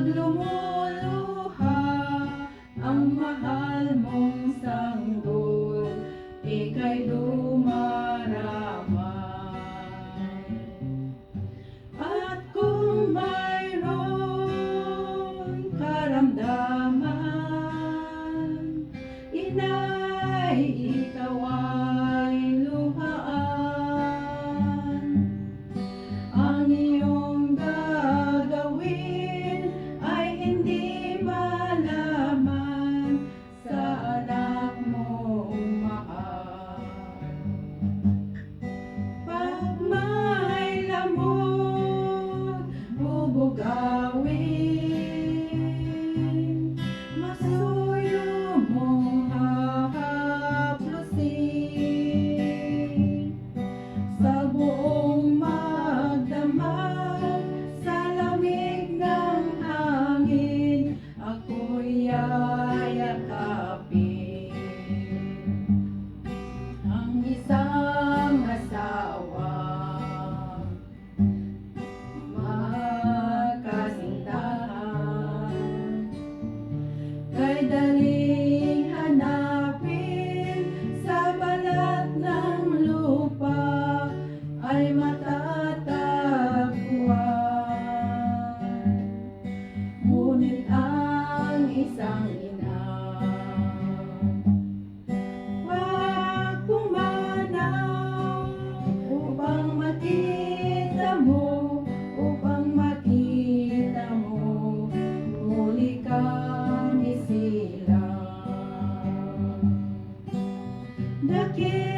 Pag lumuluha ang mahal mong sanggol, ika'y dumarama. At kung mayroong karamdaman, inay, ikaw ay luhaan. Ang iyong gagawin ay hindi malaman sa anak mong mahal. Pag may lamok bubugawin, masuyo mong hahaplusin. Sa buong magdamag, sa lamig ng hangin, ako'y yayakapin. Ang isang asawa, magkasintahan, kay daling hanapin sa balat ng lupa, ay matatagpuan. Ngunit ang isang ina, wag pumanaw upang makita mo, muli kang isilang. Dakil